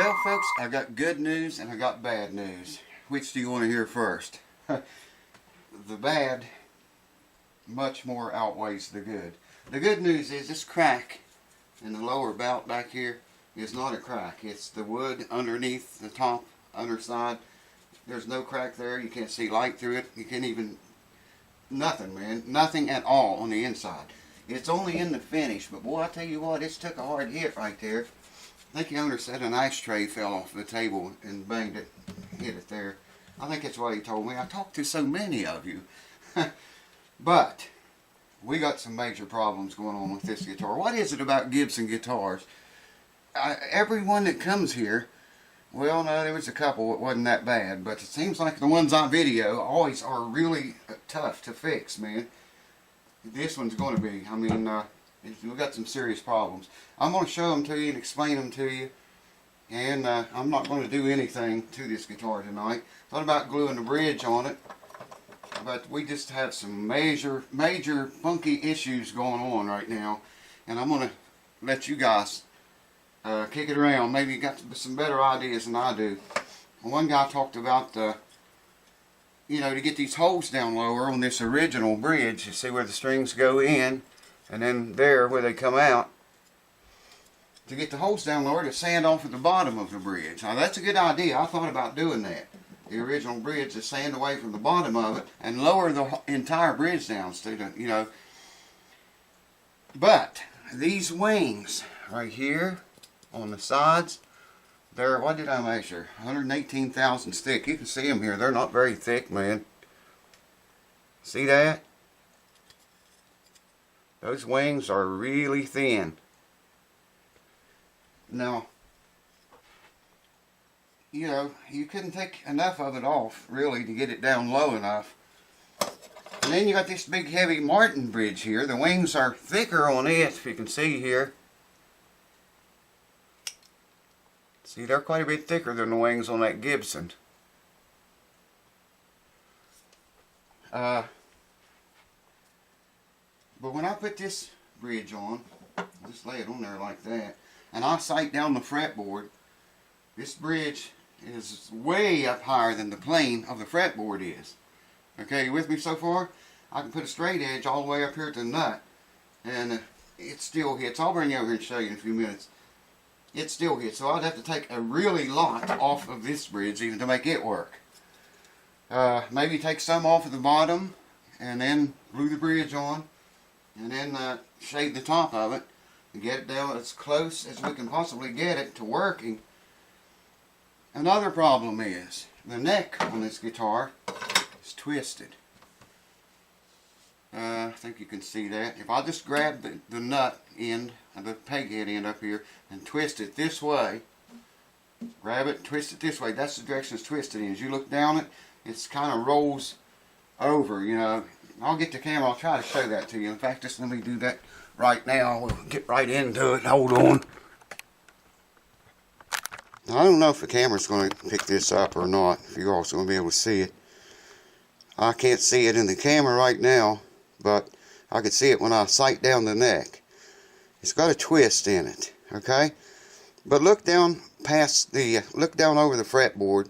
Well, folks, I got good news and I got bad news. Which do you want to hear first? The bad much more outweighs the good. The good news is this crack in the lower bout back here is not a crack. It's the wood underneath the top, underside. There's no crack there. You can't see light through it. You can't even, nothing, man. Nothing at all on the inside. It's only in the finish, but boy, I tell you what, it's took a hard hit right there. I think the owner said an ashtray fell off the table and banged it, hit it there. I think that's what he told me. I talked to so many of you. But we got some major problems going on with this guitar. What is it about Gibson guitars? Everyone that comes here, well, no, there was a couple that wasn't that bad, but it seems like the ones on video always are really tough to fix, man. This one's going to be. I mean, we've got some serious problems. I'm going to show them to you and explain them to you. And I'm not going to do anything to this guitar tonight. Thought about gluing the bridge on it. But we just have some major funky issues going on right now. And I'm going to let you guys kick it around. Maybe you got some better ideas than I do. One guy talked about you know, to get these holes down lower on this original bridge, you see where the strings go in, and then there where they come out, to get the holes down lower to sand off at the bottom of the bridge. Now that's a good idea. I thought about doing that. The original bridge, to sand away from the bottom of it and lower the entire bridge down, you know. But these wings right here on the sides, they're, what did I measure? 118 thousandths thick. You can see them here. They're not very thick, man. See that? Those wings are really thin. Now, you know, you couldn't take enough of it off, really, to get it down low enough. And then you got this big heavy Martin bridge here. The wings are thicker on it, if you can see here. See, they're quite a bit thicker than the wings on that Gibson. But when I put this bridge on, I'll just lay it on there like that, and I sight down the fretboard, this bridge is way up higher than the plane of the fretboard is. Okay, you with me so far? I can put a straight edge all the way up here to the nut, and it still hits. I'll bring you over here and show you in a few minutes. It still hits, so I'd have to take a really lot off of this bridge even to make it work. Maybe take some off at the bottom and then glue the bridge on, and then shave the top of it and get it down as close as we can possibly get it to working. Another problem is the neck on this guitar is twisted. I think you can see that. If I just grab the nut end, the peg head end up here, and twist it this way, grab it, twist it this way, that's the direction it's twisted in. As you look down it, it's kind of rolls over, you know. I'll get the camera, I'll try to show that to you. In fact, just let me do that right now. We'll get right into it. Hold on. Now, I don't know if the camera's going to pick this up or not, if you're also going to be able to see it. I can't see it in the camera right now, but I can see it when I sight down the neck. It's got a twist in it, okay? But look down past the, look down over the fretboard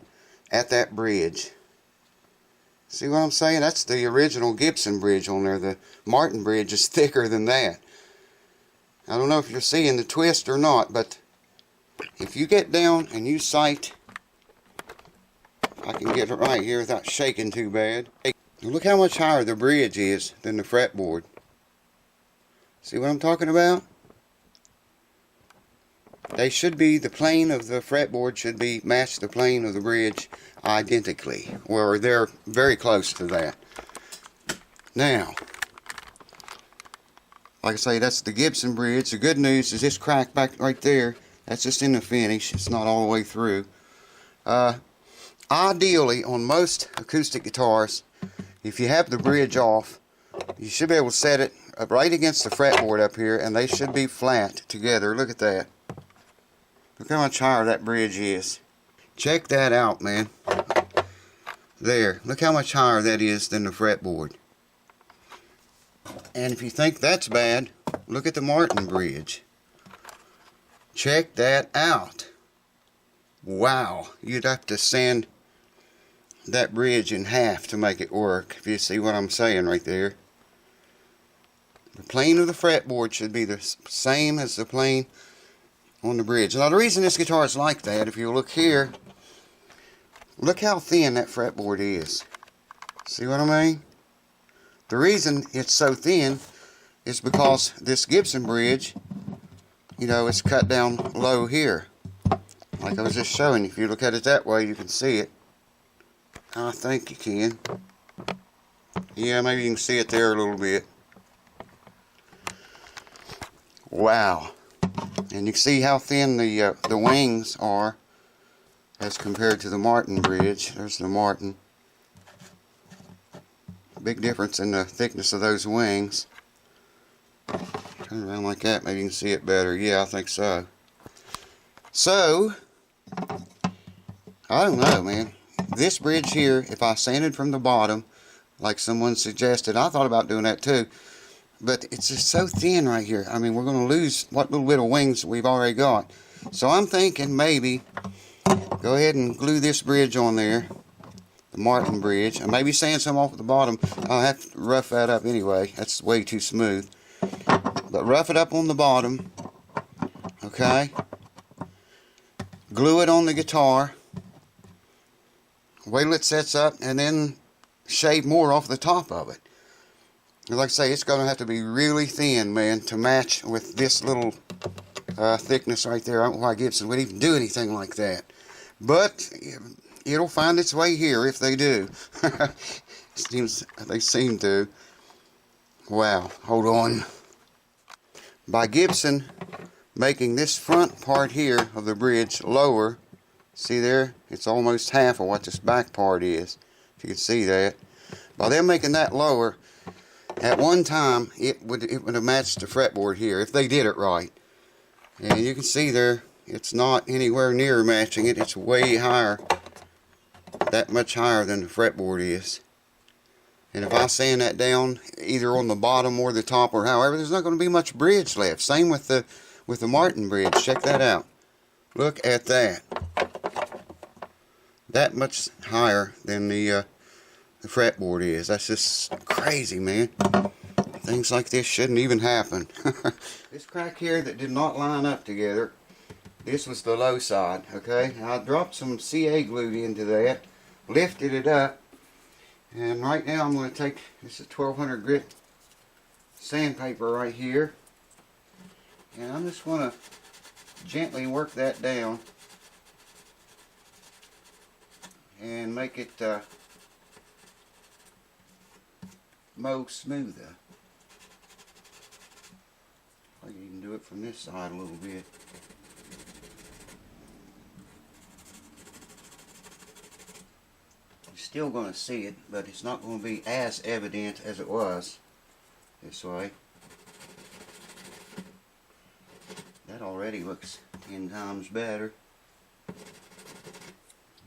at that bridge. See what I'm saying? That's the original Gibson bridge on there. The Martin bridge is thicker than that. I don't know if you're seeing the twist or not, but if you get down and you sight, I can get it right here without shaking too bad. Look how much higher the bridge is than the fretboard. See what I'm talking about? They should be, the plane of the fretboard should be match the plane of the bridge identically, or they're very close to that. Now, like I say, that's the Gibson bridge. The good news is this crack back right there, that's just in the finish. It's not all the way through. Ideally, on most acoustic guitars, if you have the bridge off, you should be able to set it up right against the fretboard up here, and they should be flat together. Look at that. Look how much higher that bridge is. Check that out, man. There. Look how much higher that is than the fretboard. And if you think that's bad, look at the Martin bridge. Check that out. Wow, you'd have to sand that bridge in half to make it work, if you see what I'm saying right there. The plane of the fretboard should be the same as the plane on the bridge. Now the reason this guitar is like that, if you look here, look how thin that fretboard is. See what I mean? The reason it's so thin is because this Gibson bridge, you know, it's cut down low here. Like I was just showing you. If you look at it that way, you can see it. I think you can. Yeah, maybe you can see it there a little bit. Wow. And you can see how thin the wings are as compared to the Martin bridge. There's the Martin. Big difference in the thickness of those wings. Turn around like that, maybe you can see it better. Yeah, I think so. So, I don't know, man. This bridge here, if I sanded from the bottom, like someone suggested, I thought about doing that too. But it's just so thin right here. I mean, we're going to lose what little bit of wings we've already got. So I'm thinking maybe go ahead and glue this bridge on there, the Martin bridge, and maybe sand some off at the bottom. I'll have to rough that up anyway. That's way too smooth. But rough it up on the bottom, okay? Glue it on the guitar. Wait till it sets up, and then shave more off the top of it. Like I say, it's going to have to be really thin, man, to match with this little thickness right there. I don't know why Gibson would even do anything like that. But it'll find its way here if they do. They seem to. Wow, hold on. By Gibson making this front part here of the bridge lower, see there? It's almost half of what this back part is. If you can see that. By them making that lower, at one time it would have matched the fretboard here if they did it right. And you can see there, it's not anywhere near matching it. It's way higher, that much higher than the fretboard is. And if I sand that down either on the bottom or the top or however, there's not going to be much bridge left. Same with the Martin bridge. Check that out. Look at that. That much higher than the fretboard is. That's just crazy, man. Things like this shouldn't even happen. This crack here that did not line up together, this was the low side, okay? I dropped some CA glue into that, lifted it up, and right now I'm going to take, this is 1200 grit sandpaper right here, and I'm just going to gently work that down and make it mow smoother. I can even do it from this side a little bit. You're still going to see it, but it's not going to be as evident as it was this way. That already looks 10 times better.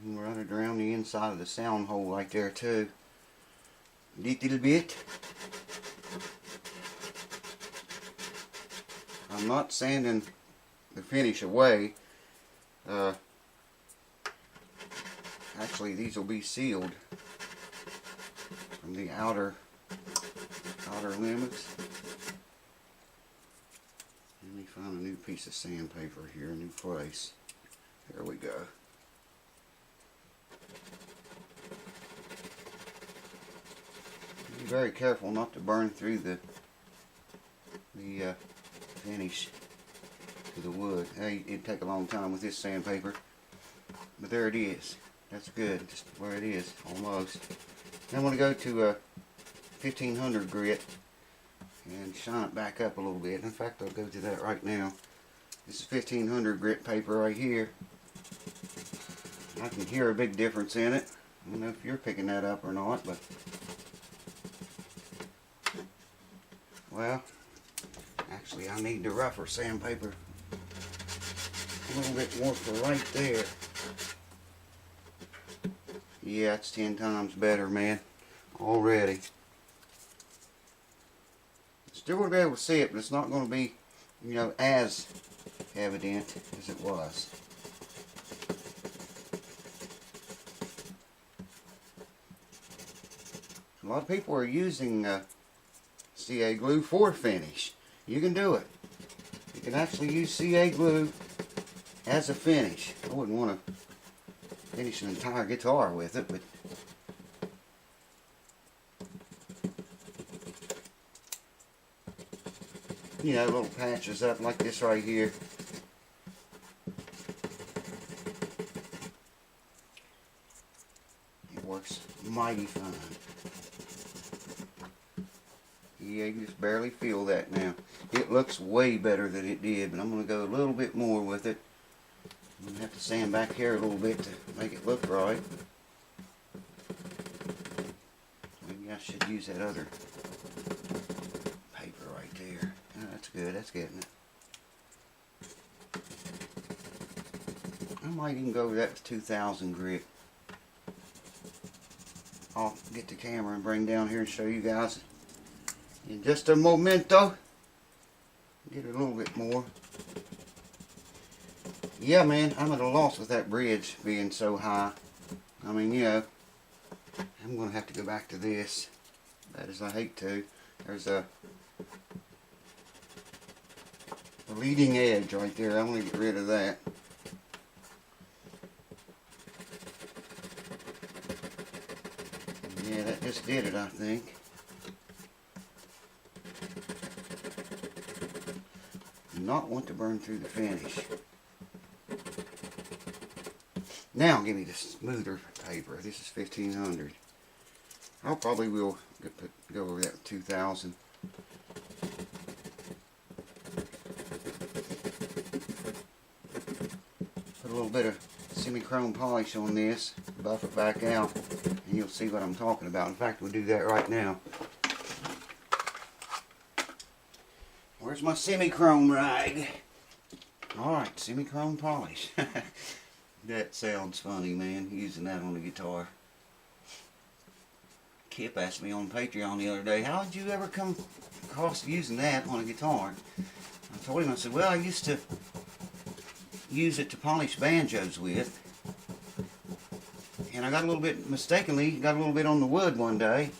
And run it around the inside of the sound hole right there too. Little bit. I'm not sanding the finish away. Actually, these will be sealed from the outer limits. Let me find a new piece of sandpaper here, a new place. There we go. Be very careful not to burn through the finish to the wood. Hey, it'd take a long time with this sandpaper, but there it is. That's good, just where it is, almost. Then I'm going to go to 1500 grit and shine it back up a little bit. In fact, I'll go to that right now. This is 1500 grit paper right here. I can hear a big difference in it. I don't know if you're picking that up or not, but well, actually I need the rougher sandpaper a little bit more for right there. Yeah, it's 10 times better, man, already. Still going to be able to see it, but it's not going to be, you know, as evident as it was. A lot of people are using CA glue for finish. You can do it. You can actually use CA glue as a finish. I wouldn't want to finish an entire guitar with it, but you know, little patches up like this right here. It works mighty fine. Yeah, you can just barely feel that now. It looks way better than it did, but I'm going to go a little bit more with it. I'm going to have to sand back here a little bit to make it look right. Maybe I should use that other paper right there. Oh, that's good, that's getting it. I might even go over that with 2000 grit. I'll get the camera and bring down here and show you guys in just a momento. Get it a little bit more. Yeah, man, I'm at a loss with that bridge being so high. I mean, you know, I'm going to have to go back to this. Bad as I hate to. There's a leading edge right there. I'm going to get rid of that. Yeah, that just did it, I think. Do not want to burn through the finish. Now give me the smoother paper. This is 1500. I probably will go over that with 2000. Put a little bit of semi-chrome polish on this, buff it back out, and you'll see what I'm talking about. In fact, we'll do that right now. Where's my semi-chrome rag? Alright, semi-chrome polish. That sounds funny, man, using that on the guitar. Kip asked me on Patreon the other day, how did you ever come across using that on a guitar? I told him, I said, well, I used to use it to polish banjos with. And I got a little bit, mistakenly, got a little bit on the wood one day.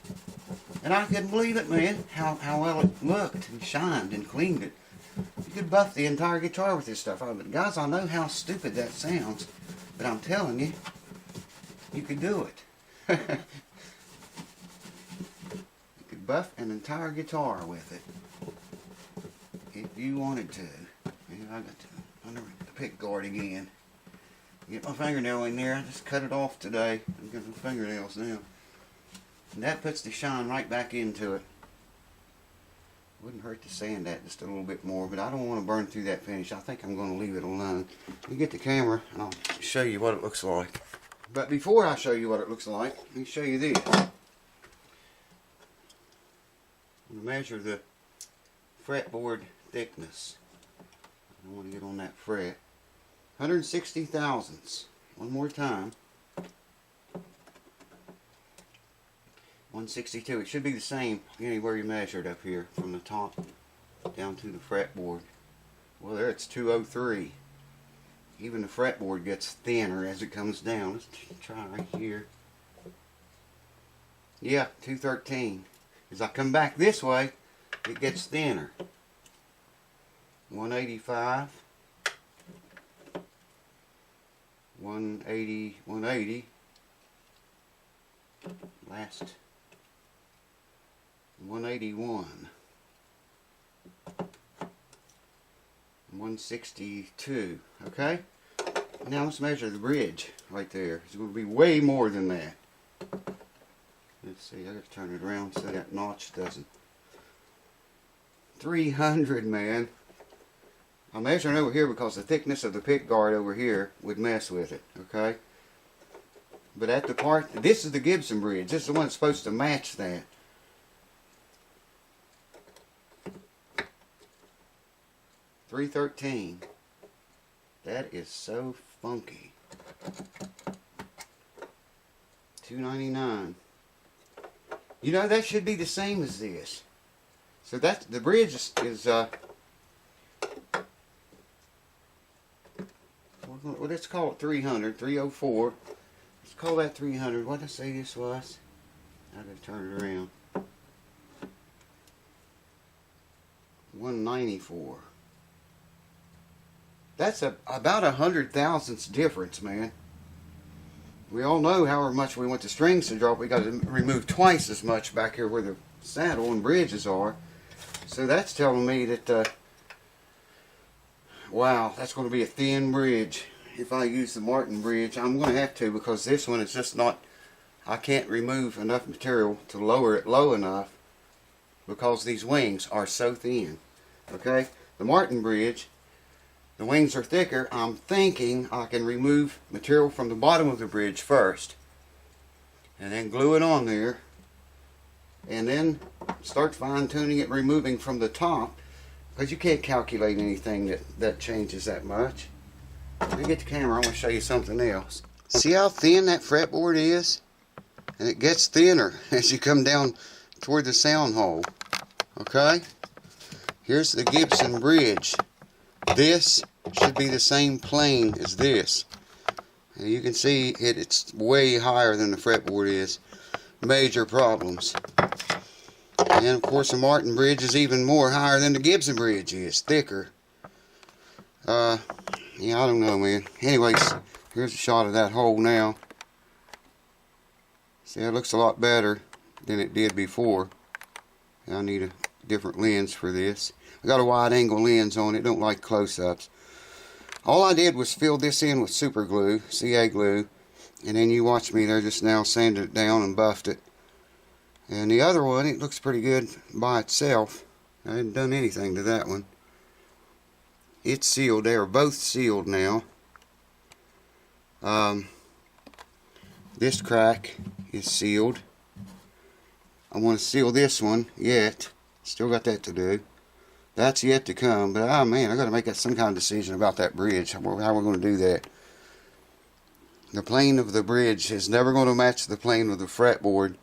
And I couldn't believe it, man, how well it looked and shined and cleaned it. You could buff the entire guitar with this stuff. Guys, I know how stupid that sounds, but I'm telling you, you could do it. You could buff an entire guitar with it if you wanted to. And I got to under the pick guard again. Get my fingernail in there. I just cut it off today. I'm getting some fingernails now. And that puts the shine right back into it. Wouldn't hurt to sand that just a little bit more, but I don't want to burn through that finish. I think I'm going to leave it alone. You get the camera and I'll show you what it looks like. But before I show you what it looks like, let me show you this. I'm going to measure the fretboard thickness. I want to get on that fret. 160 thousandths. One more time. 162. It should be the same anywhere you measured up here from the top down to the fretboard. Well, there it's 203. Even the fretboard gets thinner as it comes down. Let's try right here. Yeah, 213. As I come back this way, it gets thinner. 185. 180. 180. Last 181, 162, okay? Now let's measure the bridge right there. It's going to be way more than that. Let's see, I got to turn it around so that notch doesn't. 300, man. I'm measuring over here because the thickness of the pick guard over here would mess with it, okay? But at the part, this is the Gibson bridge. This is the one that's supposed to match that. $313. That is so funky. $299. You know, that should be the same as this. So that's the bridge is well, let's call it 300, 304. Let's call that 300. What did I say this was? I gotta turn it around. 194. That's about 100 thousandths difference, man. We all know however much we want the strings to drop, we got to remove twice as much back here where the saddle and bridges are. So that's telling me that, wow, that's going to be a thin bridge. If I use the Martin bridge, I'm going to have to, because this one is just not, I can't remove enough material to lower it low enough because these wings are so thin. Okay, the Martin bridge, the wings are thicker. I'm thinking I can remove material from the bottom of the bridge first and then glue it on there and then start fine-tuning it, removing from the top, because you can't calculate anything that changes that much. Let me get the camera. I want to show you something else. See how thin that fretboard is? And it gets thinner as you come down toward the sound hole. Okay? Here's the Gibson bridge. This should be the same plane as this. And you can see it's way higher than the fretboard is. Major problems. And of course the Martin bridge is even more higher than the Gibson bridge is. Thicker. Yeah, I don't know, man. Anyways, here's a shot of that hole now. See, it looks a lot better than it did before. I need a different lens for this. I got a wide angle lens on it, don't like close-ups. All I did was fill this in with super glue, CA glue, and then you watch me there just now sanded it down and buffed it. And the other one, it looks pretty good by itself. I hadn't done anything to that one. It's sealed. They are both sealed now. This crack is sealed. I want to seal this one yet. Still got that to do. That's yet to come, but oh man, I got to make some kind of decision about that bridge. How we're going to do that. The plane of the bridge is never going to match the plane of the fretboard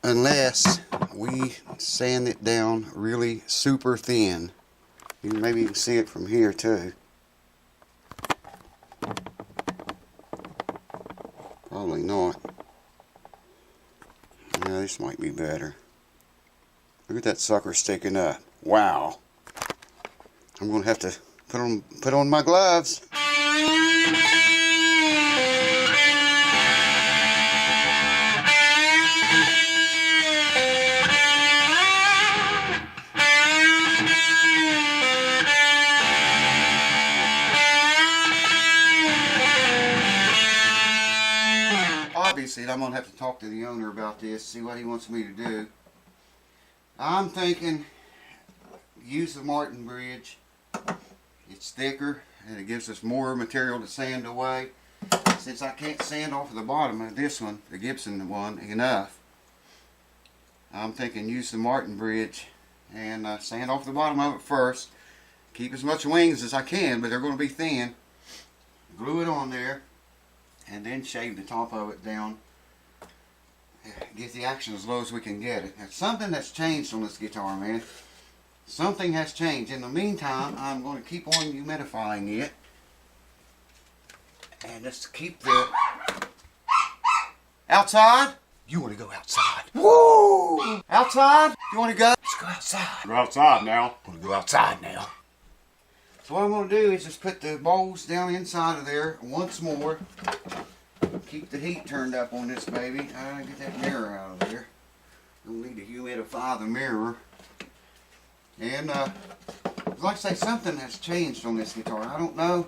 unless we sand it down really super thin. Maybe you can see it from here too. Probably not. Yeah, this might be better. Look at that sucker sticking up. Wow. I'm going to have to put on my gloves. Obviously, I'm going to have to talk to the owner about this, see what he wants me to do. I'm thinking use the Martin bridge. It's thicker and it gives us more material to sand away. Since I can't sand off the bottom of this one, the Gibson one, enough, I'm thinking use the Martin bridge and sand off the bottom of it first. Keep as much wings as I can, but they're going to be thin. Glue it on there and then shave the top of it down. Get the action as low as we can get it. Now, something has changed on this guitar, man. Something has changed. In the meantime, I'm going to keep on humidifying it. And just keep the... Outside? You want to go outside? Woo! Outside? You want to go? Let's go outside. Go outside now. I'm going to go outside now. So what I'm going to do is just put the bowls down inside of there once more. Keep the heat turned up on this baby. Get that mirror out of there. Don't need to humidify the mirror. And like I say, something has changed on this guitar. I don't know.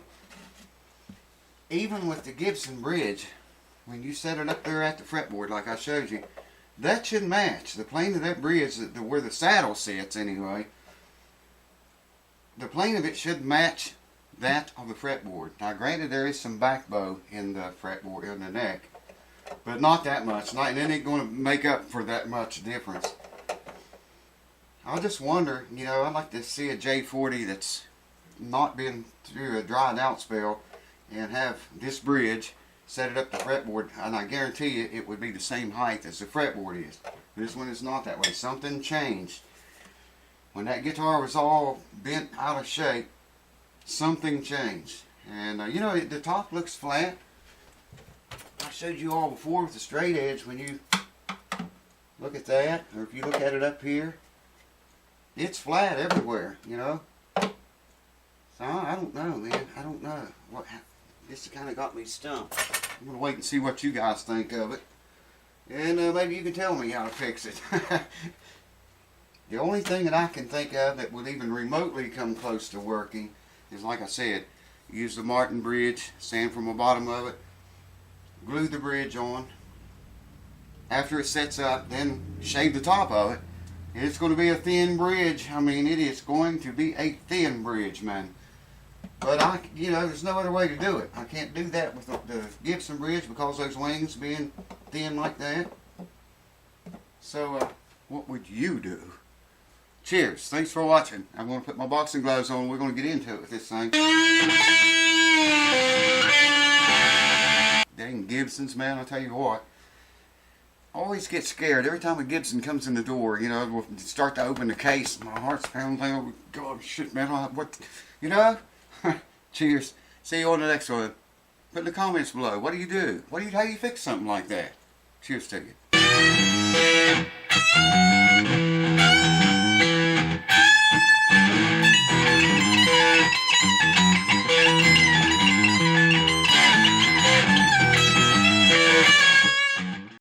Even with the Gibson bridge, when you set it up there at the fretboard like I showed you, that should match. The plane of that bridge, where the saddle sits anyway, the plane of it should match that of the fretboard. Now granted, there is some back bow in the fretboard, in the neck, but not that much. And it ain't going to make up for that much difference. I just wonder, you know, I'd like to see a J40 that's not been through a dried out spell and have this bridge, set it up the fretboard, and I guarantee you it would be the same height as the fretboard is. This one is not that way. Something changed. When that guitar was all bent out of shape, something changed. And you know, the top looks flat. I showed you all before with the straight edge, when you Look at that. Or if you look at it up here, it's flat everywhere, you know. So I don't know, man. I don't know. This kind of got me stumped. I'm going to wait and see what you guys think of it. And maybe you can tell me how to fix it. The only thing that I can think of that would even remotely come close to working is, like I said, use the Martin bridge, sand from the bottom of it, glue the bridge on. After it sets up, then shave the top of it. It's going to be a thin bridge. I mean, it is going to be a thin bridge, man. But you know, there's no other way to do it. I can't do that with the Gibson bridge because those wings being thin like that. So, what would you do? Cheers. Thanks for watching. I'm going to put my boxing gloves on. We're going to get into it with this thing. Dang Gibsons, man. I'll tell you what. I always get scared every time a Gibson comes in the door. You know, we'll start to open the case. My heart's pounding. Oh, God, shit, man. What? You know? Cheers. See you on the next one. Put in the comments below. What do you do? How do you fix something like that? Cheers to you.